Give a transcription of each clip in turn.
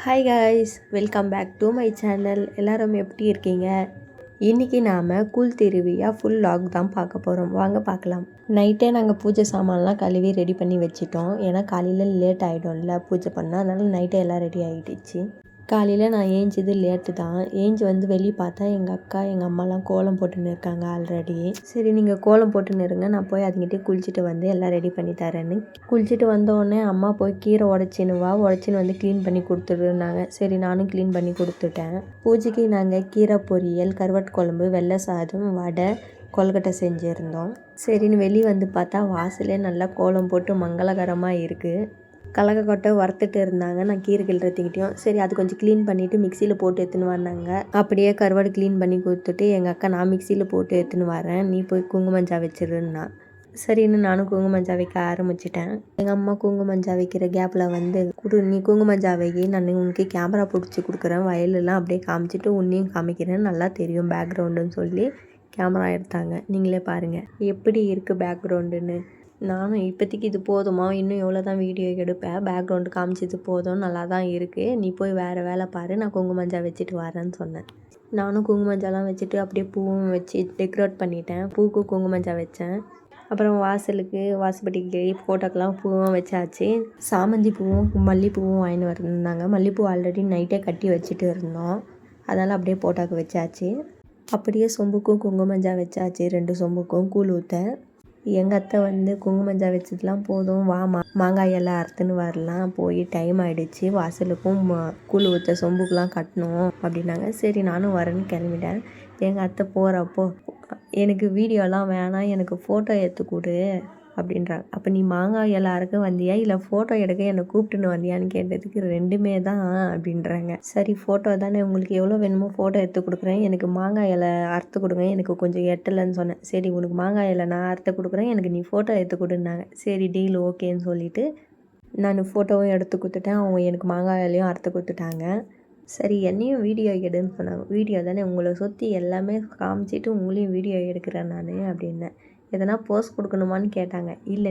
Hi guys, welcome back to my channel. எல்லோரும் எப்படி இருக்கீங்க? இன்றைக்கி நாம் குல் திருவிழா ஃபுல் லாக் தான் பார்க்க போகிறோம். வாங்க பார்க்கலாம். நைட்டே நாங்கள் பூஜை சாமான்லாம் கழுவி ரெடி பண்ணி வச்சிட்டோம். ஏன்னா காலையில் லேட் ஆகிடும்ல பூஜை பண்ணால், அதனால் நைட்டே எல்லாம் ரெடி ஆகிடுச்சு. காலையில் நான் ஏஞ்சது லேட்டு தான். ஏஞ்சி வெளியே பார்த்தா எங்கள் அக்கா எங்கள் அம்மாலாம் கோலம் போட்டுன்னு இருக்காங்க ஆல்ரெடி. சரி, நீங்கள் கோலம் போட்டுன்னு இருங்க, நான் போய் அதுங்கிட்டே குளிச்சுட்டு எல்லாம் ரெடி பண்ணி தரேன்னு. குளிச்சுட்டு வந்தோடனே அம்மா போய் கீரை உடச்சின்னு க்ளீன் பண்ணி கொடுத்துருந்தாங்க. சரி, நானும் க்ளீன் பண்ணி கொடுத்துட்டேன். பூஜைக்கு நாங்கள் கீரை பொரியல், கருவாட்டு குழம்பு, வெள்ளை சாதம், வடை, கொழுக்கட்டை செஞ்சுருந்தோம். சரின்னு வெளியே பார்த்தா வாசலே நல்லா கோலம் போட்டு மங்களகரமாக இருக்குது. கடலக்கொட்டை வறுத்துட்டு இருந்தாங்க. நான் கீரை கிள்றதுக்கிட்டையும் சரி அது கொஞ்சம் க்ளீன் பண்ணிவிட்டு மிக்சியில் போட்டு எடுத்துன்னு வந்தாங்க. அப்படியே கருவாடு க்ளீன் பண்ணி கொடுத்துட்டு எங்கள் அக்கா நான் மிக்சியில் போட்டு எடுத்துன்னு வரேன், நீ போய் குங்குமஞ்சா வச்சிருன்னா. சரின்னு நானும் குங்குமஞ்சா வைக்க ஆரம்பிச்சிட்டேன். எங்கள் அம்மா குங்குமஞ்சா வைக்கிற கேப்பில் நீ குங்குமஞ்சா வைக்கி, நான் உனக்கு கேமரா பிடிச்சி கொடுக்குறேன், வயலெல்லாம் அப்படியே காமிச்சிட்டு உன்னையும் காமிக்கிறேன், நல்லா தெரியும் பேக்ரவுண்டுன்னு சொல்லி கேமரா எடுத்தாங்க. நீங்களே பாருங்கள் எப்படி இருக்குது பேக்ரவுண்டுன்னு. நானும் இப்போதைக்கு இது போதுமா, இன்னும் எவ்வளோ தான் வீடியோ எடுப்பேன், பேக்ரவுண்டு காமிச்சது போதும், நல்லா தான் இருக்குது, நீ போய் வேறு வேலை பாரு, நான் குங்குமஞ்சா வச்சுட்டு வரேன்னு சொன்னேன். நானும் குங்குமஞ்சாலாம் வச்சுட்டு அப்படியே பூவும் வச்சு டெக்கரேட் பண்ணிட்டேன். பூக்கு குங்குமஞ்சா வச்சேன். அப்புறம் வாசப்படிக்கு ஃபோட்டோக்கெலாம் பூவும் வச்சாச்சு. சாமந்தி பூவும் மல்லிப்பூவும் வாங்கின்னு வந்திருந்தாங்க. மல்லிப்பூ ஆல்ரெடி நைட்டே கட்டி வச்சுட்டு இருந்தோம், அதனால் அப்படியே ஃபோட்டோக்கு வச்சாச்சு. அப்படியே சொம்புக்கும் குங்குமஞ்சா வச்சாச்சு. 2 சொம்புக்கும் கூழ் ஊற்ற. எங்கள் அத்தை குங்குமஞ்சா வச்சதுலாம் போதும், வா மாங்காய் எல்லாம் அறுத்துன்னு வரலாம், போய் டைம் ஆகிடுச்சு, வாசலுக்கும் கூழ் ஊற்ற சொம்புக்கெலாம் கட்டணும் அப்படின்னாங்க. சரி நானும் வரேன்னு கிளம்பிட்டேன். எங்கள் அத்தை போகிறப்போ எனக்கு வீடியோலாம் வேணாம், எனக்கு ஃபோட்டோ எடுத்து கொடு அப்படின்றாங்க. அப்போ நீ மாங்காய் எல்லாம் அறுக்க வந்தியா இல்லை ஃபோட்டோ எடுக்க என்னை கூப்பிட்டுன்னு வந்தியான்னு கேட்டதுக்கு 2மே தான் அப்படின்றாங்க. சரி, ஃபோட்டோ தானே, உங்களுக்கு எவ்வளோ வேணுமோ ஃபோட்டோ எடுத்து கொடுக்குறேன், எனக்கு மாங்காய் இலை அறுத்து கொடுங்க, எனக்கு கொஞ்சம் எட்டலைன்னு சொன்னேன். சரி, உனக்கு மாங்காய் இலை நான் அறுத்து கொடுக்குறேன், எனக்கு நீ ஃபோட்டோ எடுத்து கொடுன்னாங்க. சரி, டீல் ஓகேன்னு சொல்லிவிட்டு நான் ஃபோட்டோவும் எடுத்து கொடுத்துட்டேன். அவங்க எனக்கு மாங்காய் இலையும் அறுத்து கொடுத்துட்டாங்க. சரி, என்னையும் வீடியோ எடுன்னு சொன்னாங்க. வீடியோ தானே, உங்களை சுற்றி எல்லாமே காமிச்சிட்டு உங்களையும் வீடியோ எடுக்கிறேன் நான் அப்படின்னேன். எதனா போஸ் கொடுக்கணுமான்னு கேட்டாங்க. இல்லை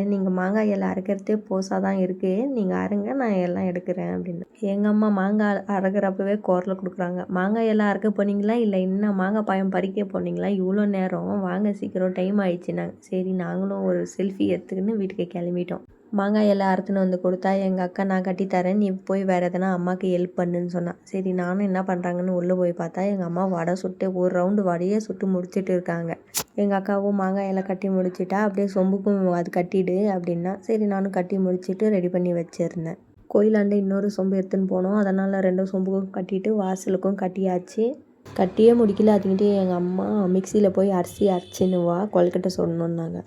நீங்கள் மாங்காய் எல்லாம் அறுக்கிறதே போஸாக தான் இருக்குது, நீங்கள் அறுங்க, நான் எல்லாம் எடுக்கிறேன் அப்படின்னு. எங்கள் அம்மா மாங்காய் அறுக்கிறப்பவே குரல் கொடுக்குறாங்க. மாங்காய் எல்லாம் அறுக்க போனீங்களா இல்லை இன்னும் மாங்காய் பழம் பறிக்க போனீங்களா, இவ்வளோ நேரம் வாங்க, சீக்கிரம் டைம் ஆயிடுச்சுனாங்க. சரி, நாங்களும் ஒரு செல்ஃபி எடுத்துக்கின்னு வீட்டுக்கு கிளம்பிட்டோம். மாங்காய் எல்லாம் அறுத்துன்னு கொடுத்தா எங்கள் அக்கா நான் கட்டித்தரேன், நீ போய் வேறு எதனா அம்மாவுக்கு ஹெல்ப் பண்ணுன்னு சொன்னான். சரி, நானும் என்ன பண்ணுறாங்கன்னு உள்ளே போய் பார்த்தா எங்கள் அம்மா வடை சுட்டு ஒரு ரவுண்டு வடையே சுட்டு முடிச்சுட்டு இருக்காங்க. எங்கள் அக்காவும் மாங்காய் எல்லாம் கட்டி முடிச்சுட்டா, அப்படியே சொம்புக்கும் அது கட்டிடு அப்படின்னா. சரி, நானும் கட்டி முடிச்சுட்டு ரெடி பண்ணி வச்சுருந்தேன். கோயிலாண்டு இன்னொரு சொம்பு எடுத்துன்னு போனோம், அதனால் 2 சொம்புக்கும் கட்டிட்டு வாசலுக்கும் கட்டியாச்சு. கட்டியே முடிக்கல, அதுக்கிட்டே எங்கள் அம்மா மிக்சியில் போய் அரிசி அரைச்சின்னு வா, கொழுக்கட்டை சொல்லணுன்னாங்க.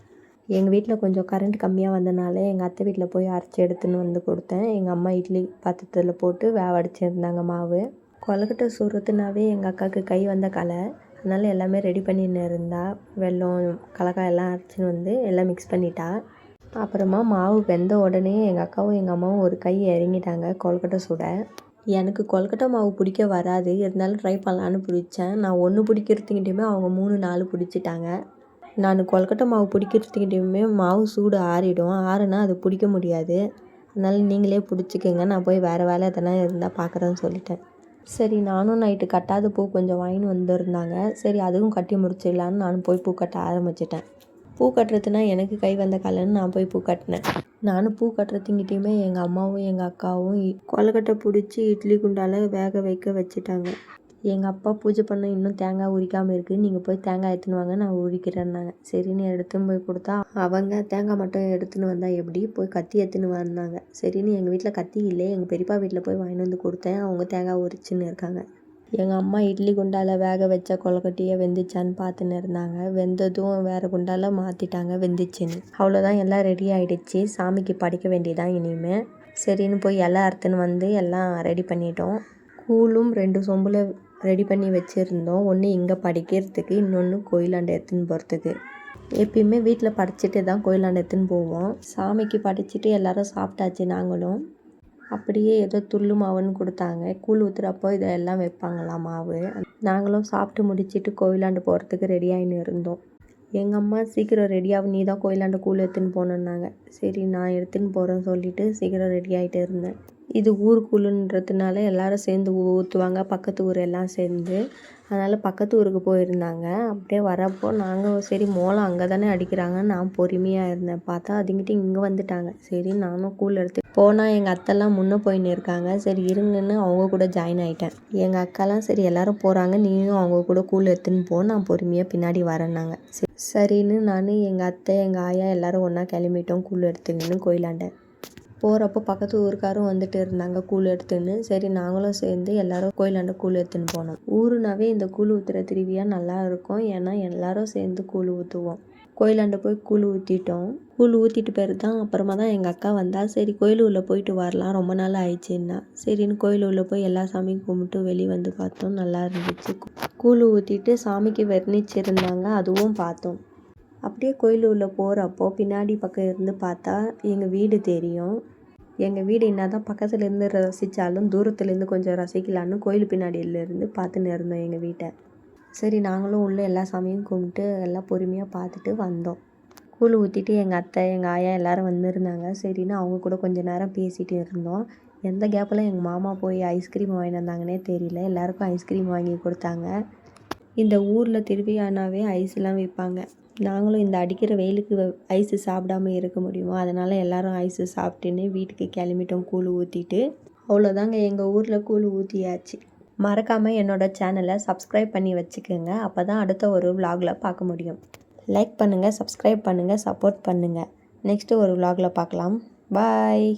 எங்கள் வீட்டில் கொஞ்சம் கரண்ட் கம்மியாக வந்தனால எங்கள் அத்தை வீட்டில் போய் அரைச்சி எடுத்துன்னு கொடுத்தேன். எங்கள் அம்மா இட்லி பாத்திரத்தில் போட்டு வேவடிச்சிருந்தாங்க மாவு. கொழுக்கட்டை சுடுறதுனாவே எங்கள் அக்காவுக்கு கை வந்த கலை, அதனால் எல்லாமே ரெடி பண்ணின்னு இருந்தா. வெல்லம், கலக்காய் எல்லாம் அரைச்சின்னு எல்லாம் மிக்ஸ் பண்ணிட்டா. அப்புறமா மாவு வெந்த உடனே எங்கள் அக்காவும் எங்கள் அம்மாவும் ஒரு கை இறங்கிட்டாங்க கொழுக்கட்டை சுட. எனக்கு கொழுக்கட்டை மாவு பிடிக்க வராது, இருந்தாலும் ட்ரை பண்ணலான்னு பிடிச்சேன். நான் 1 பிடிக்கிறதுக்கிட்டையுமே அவங்க 3 4 பிடிச்சிட்டாங்க. நான் கொழுக்கட்டை மாவு பிடிக்கிறதுக்கிட்டையுமே மாவு சூடு ஆறுனா அது பிடிக்க முடியாது, அதனால் நீங்களே பிடிச்சிக்கங்க, நான் போய் வேறு வேலை எதனா இருந்தால் பார்க்குறேன்னு சொல்லிட்டேன். சரி, நானும் நைட்டு கட்டாத பூ கொஞ்சம் வாங்கின்னு வந்திருந்தாங்க. சரி, அதுவும் கட்டி முடிச்சிடலான்னு நானும் போய் பூ கட்ட ஆரம்பிச்சிட்டேன். பூ கட்டுறதுனா எனக்கு கை வந்த கலைன்னு நான் போய் பூ கட்டினேன். நானும் பூ கட்டுறதுங்கிட்டையுமே எங்கள் அம்மாவும் எங்கள் அக்காவும் கொழுக்கட்டை பிடிச்சி இட்லி குண்டால் வேக வைக்க வச்சுட்டாங்க. எங்கள் அப்பா பூஜை பண்ண இன்னும் தேங்காய் உரிக்காமல் இருக்குது, நீங்கள் போய் தேங்காய் எடுத்துன்னு வாங்க, நான் உரிக்கிறேன்னாங்க. சரின்னு எடுத்துன்னு போய் கொடுத்தா அவங்க தேங்காய் மட்டும் எடுத்துன்னு வந்தால் எப்படி, போய் கத்தி எடுத்துன்னு வந்தாங்க. சரின்னு எங்கள் வீட்டில் கத்தி இல்லை, எங்கள் பெரியப்பா வீட்டில் போய் வாங்கிட்டு கொடுத்தேன், அவங்க தேங்காய் உரிச்சின்னு இருக்காங்க. எங்கள் அம்மா இட்லி குண்டால் வேக வச்ச கொழுக்கட்டையை வெந்துச்சான்னு பார்த்துன்னு இருந்தாங்க. வெந்ததும் வேறு குண்டால் மாற்றிட்டாங்க, வெந்துச்சுன்னு. அவ்வளோதான், எல்லாம் ரெடி ஆகிடுச்சு, சாமிக்கு படைக்க வேண்டியதான் இனிமேல். சரின்னு போய் எல்லாம் அறுத்துன்னு எல்லாம் ரெடி பண்ணிட்டோம். கூழும் 2 சொம்பில் ரெடி பண்ணி வச்சுருந்தோம். ஒன்று இங்கே படிக்கிறதுக்கு, இன்னொன்று கோயிலாண்ட எடுத்துன்னு போகிறதுக்கு. எப்பயுமே வீட்டில் படைச்சிட்டு தான் கோயிலாண்ட எடுத்துன்னு போவோம். சாமிக்கு படைச்சிட்டு எல்லோரும் சாப்பிட்டாச்சு. நாங்களும் அப்படியே ஏதோ துள்ளு மாவுன்னு கொடுத்தாங்க, கூழ் ஊற்றுறப்போ இதெல்லாம் வைப்பாங்களாம் மாவு. நாங்களும் சாப்பிட்டு முடிச்சுட்டு கோயிலாண்டு போகிறதுக்கு ரெடியாகின்னு இருந்தோம். எங்கள் அம்மா சீக்கிரம் ரெடியாகும், நீ தான் கோயிலாண்ட கூழ் எடுத்துன்னு போனோன்னாங்க. சரி, நான் எடுத்துன்னு போகிறேன்னு சொல்லிவிட்டு சீக்கிரம் ரெடி ஆகிட்டு இருந்தேன். இது ஊருக்குள்ளுன்றதுனால எல்லாரும் சேர்ந்து ஊற்றுவாங்க, பக்கத்து ஊர் எல்லாம் சேர்ந்து. அதனால் பக்கத்து ஊருக்கு போயிருந்தாங்க. அப்படியே வரப்போ நாங்கள் சரி மோளம் அங்கே தானே அடிக்கிறாங்க, நான் பொறுமையாக இருந்தேன். பார்த்தா அதுங்கிட்ட இங்கே வந்துட்டாங்க. சரி நானும் கூழ் எடுத்து போனால் எங்கள் அத்தைலாம் முன்னே போயின்னு இருக்காங்க. சரி இருங்கன்னு அவங்க கூட ஜாயின் ஆகிட்டேன். எங்கள் அக்காலாம் சரி எல்லோரும் போகிறாங்க, நீயும் அவங்க கூட கூழ் எடுத்துன்னு போ, நான் பொறுமையாக பின்னாடி வரேன்னாங்க. சரின்னு நான் எங்கள் அத்தை எங்கள் ஆயா எல்லோரும் ஒன்றா கிளம்பிட்டோம் கூழ் எடுத்துங்கன்னு கோயிலாண்ட. போகிறப்போ பக்கத்து ஊருக்காரும் வந்துட்டு இருந்தாங்க கூழ் எடுத்துன்னு. சரி நாங்களும் சேர்ந்து எல்லோரும் கோயிலாண்ட கூழ் எடுத்துன்னு போனோம். ஊருனாவே இந்த கூழ் ஊற்றுற திருவிழா நல்லா இருக்கும். ஏன்னா எல்லோரும் சேர்ந்து கூழ் ஊற்றுவோம். கோயிலாண்ட போய் கூழ் ஊற்றிட்டோம். கூழ் ஊற்றிட்டு பிறகு தான் அப்புறமா தான் எங்கள் அக்கா வந்தால் சரி கோயில் உள்ள போயிட்டு வரலாம், ரொம்ப நாள் ஆயிடுச்சுன்னா. சரின்னு கோயில் உள்ள போய் எல்லா சாமியும் கும்பிட்டு வெளியே வந்து பார்த்தோம், நல்லா இருந்துச்சு. கூழ் ஊற்றிட்டு சாமிக்கு வர்ணிச்சிருந்தாங்க, அதுவும் பார்த்தோம். அப்படியே கோயில் உள்ள போகிறப்போ பின்னாடி பக்கம் இருந்து பார்த்தா எங்கள் வீடு தெரியும். எங்கள் வீடு என்ன தான் பக்கத்துலேருந்து ரசித்தாலும் தூரத்துலேருந்து கொஞ்சம் ரசிக்கலான்னு கோயில் பின்னாடியிலேருந்து பார்த்துன்னு இருந்தோம் எங்கள் வீட்டை. சரி நாங்களும் உள்ளே எல்லா சாமியும் கும்பிட்டு எல்லாம் பொறுமையாக பார்த்துட்டு வந்தோம். கூழ் ஊற்றிட்டு எங்கள் அத்தை எங்கள் ஆயா எல்லோரும் வந்துருந்தாங்க. சரின்னு அவங்க கூட கொஞ்சம் நேரம் பேசிகிட்டு இருந்தோம். எந்த கேப்பில் எங்கள் மாமா போய் ஐஸ்கிரீம் வாங்கிட்டு வந்தாங்கன்னே தெரியல. எல்லாேருக்கும் ஐஸ்கிரீம் வாங்கி கொடுத்தாங்க. இந்த ஊரில் திருவிழானாவே ஐஸ்லாம் விற்பாங்க. நாங்களும் இந்த அடிக்கிற வெயிலுக்கு ஐஸு சாப்பிடாம இருக்க முடியுமா, அதனால் எல்லோரும் ஐஸு சாப்பிட்டுன்னு வீட்டுக்கு கிளம்பிட்டோம் கூழ் ஊற்றிட்டு. அவ்வளோதாங்க, எங்கள் ஊரில் கூழ் ஊற்றியாச்சு. மறக்காமல் என்னோடய சேனலை சப்ஸ்கிரைப் பண்ணி வச்சுக்கோங்க. அப்போ தான் அடுத்த ஒரு விலாகில் பார்க்க முடியும். லைக் பண்ணுங்கள், சப்ஸ்கிரைப் பண்ணுங்கள், சப்போர்ட் பண்ணுங்கள். நெக்ஸ்ட்டு ஒரு விலாகில் பார்க்கலாம். பாய்.